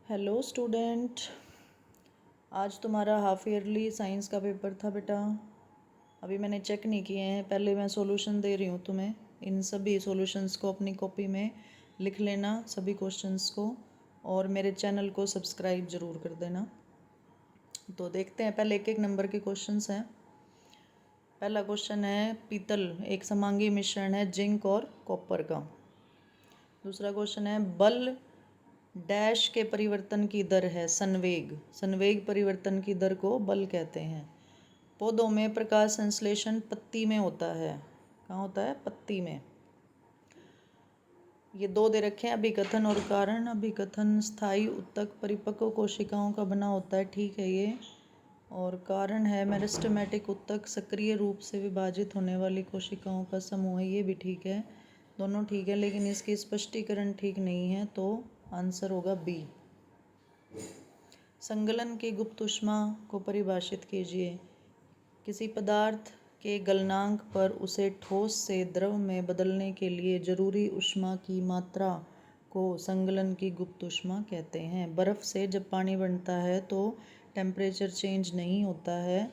Hello student. आज तुम्हारा half yearly science का पेपर था बेटा। अभी मैंने चेक नहीं किए हैं, पहले मैं सॉल्यूशन दे रही हूँ तुम्हें। इन सभी सॉल्यूशंस को अपनी कॉपी में लिख लेना, सभी क्वेश्चंस को, और मेरे चैनल को सब्सक्राइब ज़रूर कर देना। तो देखते हैं, पहले एक एक नंबर के क्वेश्चंस हैं। पहला क्वेश्चन है, पीतल एक समांगी मिश्रण है जिंक और कॉपर का। दूसरा क्वेश्चन है, बल डैश के परिवर्तन की दर है संवेग। संवेग परिवर्तन की दर को बल कहते हैं। पौधों में प्रकाश संश्लेषण पत्ती में होता है। कहाँ होता है? पत्ती में। ये दो दे रखे हैं, अभिकथन और कारण। अभिकथन स्थायी उत्तक परिपक्व कोशिकाओं का बना होता है, ठीक है ये। और कारण है मेरिस्टेमेटिक उत्तक सक्रिय रूप से विभाजित होने वाली कोशिकाओं का समूह है, ये भी ठीक है। दोनों ठीक है, लेकिन इसकी स्पष्टीकरण ठीक नहीं है, तो आंसर होगा बी। संगलन की गुप्त ऊष्मा को परिभाषित कीजिए। किसी पदार्थ के गलनांक पर उसे ठोस से द्रव में बदलने के लिए जरूरी ऊष्मा की मात्रा को संगलन की गुप्त ऊष्मा कहते हैं। बर्फ़ से जब पानी बनता है तो टेम्परेचर चेंज नहीं होता है,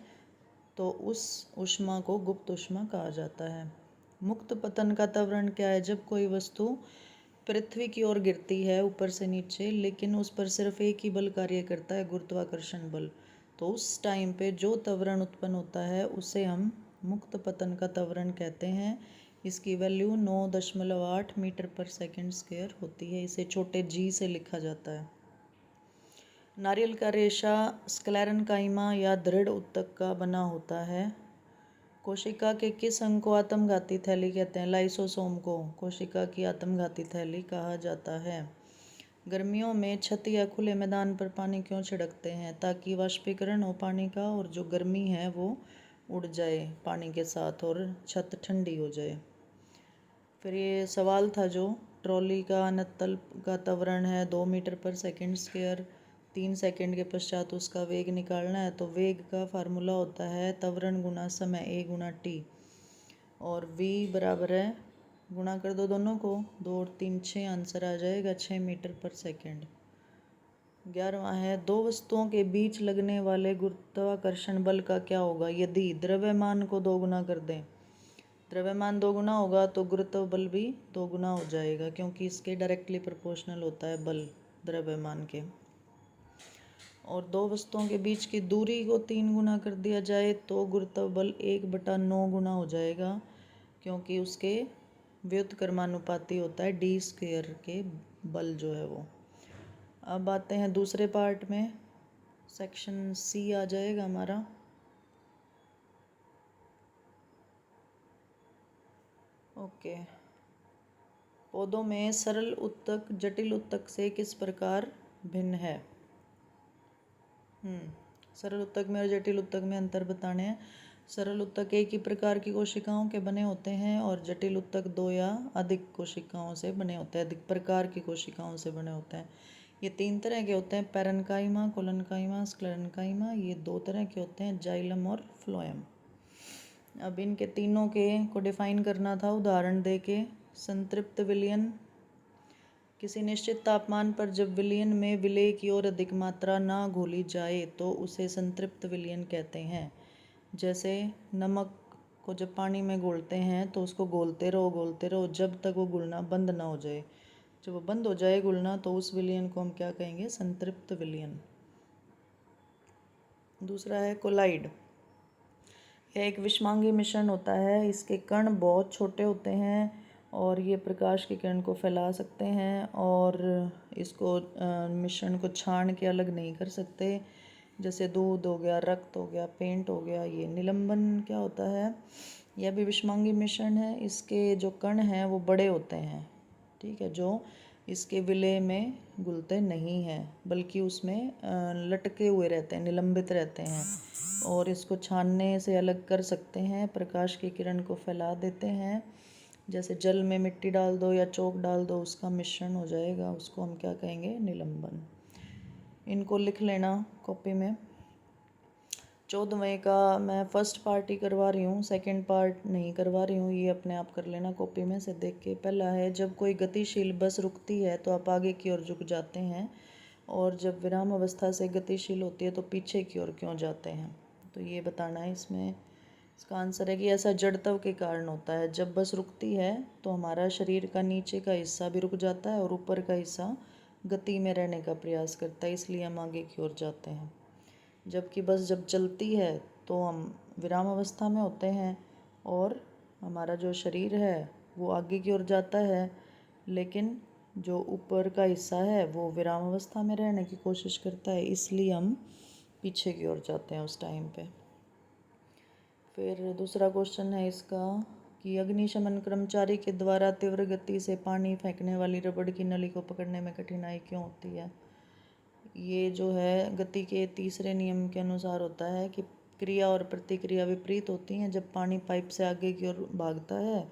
तो उस ऊष्मा को गुप्त ऊष्मा कहा जाता है। मुक्त पतन का त्वरण क्या है? जब कोई वस्तु पृथ्वी की ओर गिरती है ऊपर से नीचे, लेकिन उस पर सिर्फ एक ही बल कार्य करता है, गुरुत्वाकर्षण बल, तो उस टाइम पे जो त्वरण उत्पन्न होता है उसे हम मुक्त पतन का त्वरण कहते हैं। इसकी वैल्यू 9.8 मीटर पर सेकंड स्क्वायर होती है। इसे छोटे जी से लिखा जाता है। नारियल का रेशा स्क्लेरेन्काइमा या दृढ़ उत्तक का बना होता है। कोशिका के किस अंग को आत्मघाती थैली कहते हैं? लाइसोसोम को कोशिका की आत्मघाती थैली कहा जाता है। गर्मियों में छत या खुले मैदान पर पानी क्यों छिड़कते हैं? ताकि वाष्पीकरण हो पानी का, और जो गर्मी है वो उड़ जाए पानी के साथ और छत ठंडी हो जाए। फिर ये सवाल था जो, ट्रॉली का अनतल का त्वरण है 2 मीटर पर सेकंड स्क्वायर। 3 सेकंड के पश्चात उसका वेग निकालना है, तो वेग का फार्मूला होता है त्वरण गुना समय, ए गुना टी, और v बराबर है, गुणा कर दो दोनों को, 2 और 3 6, आंसर आ जाएगा 6 मीटर पर सेकंड। 11वां है, दो वस्तुओं के बीच लगने वाले गुरुत्वाकर्षण बल का क्या होगा यदि द्रव्यमान को दोगुना कर दें? द्रव्यमान दोगुना होगा तो गुरुत्व बल भी दोगुना हो जाएगा, क्योंकि इसके डायरेक्टली प्रोपोर्शनल होता है बल द्रव्यमान के। और दो वस्तुओं के बीच की दूरी को 3 गुना कर दिया जाए तो गुरुत्व बल 1/9 गुना हो जाएगा, क्योंकि उसके व्युत्क्रमानुपाती होता है डी स्क्वायर के बल जो है वो। अब आते हैं दूसरे पार्ट में, सेक्शन सी आ जाएगा हमारा। ओके। पौधों में सरल उत्तक जटिल उत्तक से किस प्रकार भिन्न है? सरल उत्तक में और जटिल उत्तक में अंतर बताने हैं। सरल उत्तक एक ही प्रकार की कोशिकाओं के बने होते हैं, और जटिल उत्तक 2 या अधिक कोशिकाओं से बने होते हैं, अधिक प्रकार की कोशिकाओं से बने होते हैं। ये 3 तरह के होते हैं, पैरेन्काइमा, कोलेन्काइमा, स्क्लेरेन्काइमा। ये 2 तरह के होते हैं, जाइलम और फ्लोएम। अब इनके तीनों के को डिफाइन करना था उदाहरण दे के। संतृप्त विलयन, किसी निश्चित तापमान पर जब विलयन में विलेय की ओर अधिक मात्रा ना घोली जाए तो उसे संतृप्त विलयन कहते हैं। जैसे नमक को जब पानी में घोलते हैं तो उसको घोलते रहो जब तक वो घुलना बंद ना हो जाए। जब वो बंद हो जाए घुलना तो उस विलयन को हम क्या कहेंगे? संतृप्त विलयन। दूसरा है कोलाइड। यह एक विषमांगी मिश्रण होता है। इसके कण बहुत छोटे होते हैं और ये प्रकाश की किरण को फैला सकते हैं, और इसको मिश्रण को छान के अलग नहीं कर सकते। जैसे दूध हो गया, रक्त हो गया, पेंट हो गया। ये निलंबन क्या होता है? यह भी विषमांगी मिश्रण है। इसके जो कण हैं वो बड़े होते हैं, ठीक है, जो इसके विलय में घुलते नहीं हैं, बल्कि उसमें लटके हुए रहते हैं, निलंबित रहते हैं, और इसको छानने से अलग कर सकते हैं, प्रकाश की किरण को फैला देते हैं। जैसे जल में मिट्टी डाल दो या चौक डाल दो, उसका मिश्रण हो जाएगा, उसको हम क्या कहेंगे? निलंबन। इनको लिख लेना कॉपी में। 14वें का मैं फर्स्ट पार्ट ही करवा रही हूँ, सेकंड पार्ट नहीं करवा रही हूँ, ये अपने आप कर लेना कॉपी में से देख के। पहला है, जब कोई गतिशील बस रुकती है तो आप आगे की ओर झुक जाते हैं। और जब विराम अवस्था से गतिशील होती है तो पीछे की ओर क्यों जाते हैं। तो ये बताना है इसमें। इसका आंसर है कि ऐसा जड़त्व के कारण होता है। जब बस रुकती है तो हमारा शरीर का नीचे का हिस्सा भी रुक जाता है और ऊपर का हिस्सा गति में रहने का प्रयास करता है, इसलिए हम आगे की ओर जाते हैं। जबकि बस जब चलती है तो हम विराम अवस्था में होते हैं और हमारा जो शरीर है वो आगे की ओर जाता है, लेकिन जो ऊपर का हिस्सा है वो विराम अवस्था में रहने की कोशिश करता है, इसलिए हम पीछे की ओर जाते हैं उस टाइम पे। फिर दूसरा क्वेश्चन है इसका कि अग्निशमन कर्मचारी के द्वारा तीव्र गति से पानी फेंकने वाली रबड़ की नली को पकड़ने में कठिनाई क्यों होती है। ये जो है गति के तीसरे नियम के अनुसार होता है कि क्रिया और प्रतिक्रिया विपरीत होती हैं। जब पानी पाइप से आगे की ओर भागता है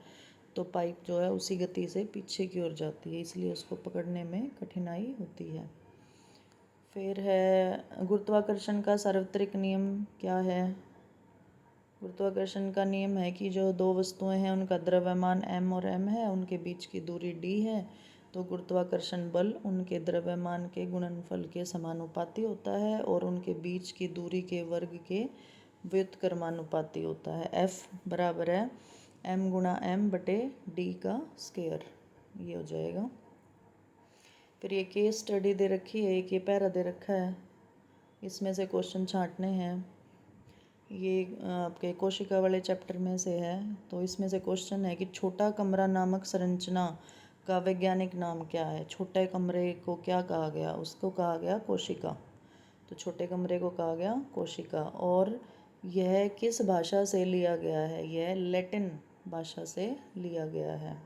तो पाइप जो है उसी गति से पीछे की ओर जाती है, इसलिए उसको पकड़ने में कठिनाई होती है। फिर है गुरुत्वाकर्षण का सार्वत्रिक नियम क्या है। गुरुत्वाकर्षण का नियम है कि जो दो वस्तुएं हैं उनका द्रव्यमान m और m है, उनके बीच की दूरी d है, तो गुरुत्वाकर्षण बल उनके द्रव्यमान के गुणनफल के समानुपाती होता है और उनके बीच की दूरी के वर्ग के व्युत्क्रमानुपाती होता है। F बराबर है m गुणा m बटे d का स्क्वायर, ये हो जाएगा। फिर ये केस स्टडी दे रखी है, एक ये पैरा दे रखा है, इसमें से क्वेश्चन छांटने हैं। ये आपके कोशिका वाले चैप्टर में से है। तो इसमें से क्वेश्चन है कि छोटा कमरा नामक संरचना का वैज्ञानिक नाम क्या है। छोटे कमरे को क्या कहा गया, उसको कहा गया कोशिका। तो छोटे कमरे को कहा गया कोशिका। और यह किस भाषा से लिया गया है, यह लैटिन भाषा से लिया गया है।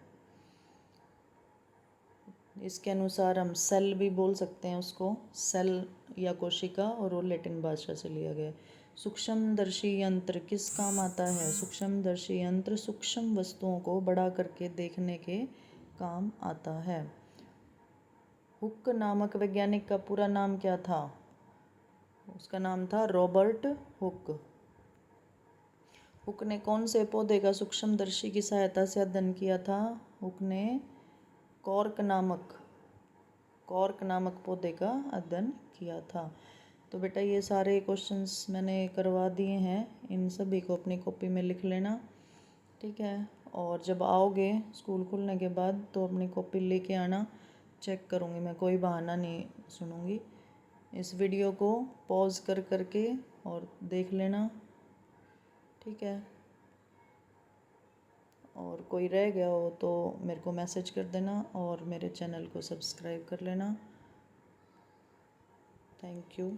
इसके अनुसार हम सेल भी बोल सकते हैं उसको, सेल या कोशिका, और वो लैटिन भाषा से लिया गया है। सूक्ष्मदर्शी यंत्र किस काम आता है। सूक्ष्मदर्शी यंत्र सूक्ष्म वस्तुओं को बड़ा करके देखने के काम आता है। हुक नामक वैज्ञानिक का पूरा नाम क्या था। उसका नाम था रॉबर्ट हुक। हुक ने कौन से पौधे का सूक्ष्मदर्शी की सहायता से अध्ययन किया था। हुक ने कॉर्क नामक पौधे का अध्ययन किया था। तो बेटा ये सारे क्वेश्चंस मैंने करवा दिए हैं, इन सभी को अपनी कॉपी में लिख लेना, ठीक है। और जब आओगे स्कूल खुलने के बाद तो अपनी कॉपी लेके आना, चेक करूँगी मैं, कोई बहाना नहीं सुनूँगी। इस वीडियो को पॉज कर करके और देख लेना, ठीक है। और कोई रह गया हो तो मेरे को मैसेज कर देना और मेरे चैनल को सब्सक्राइब कर लेना। Thank you.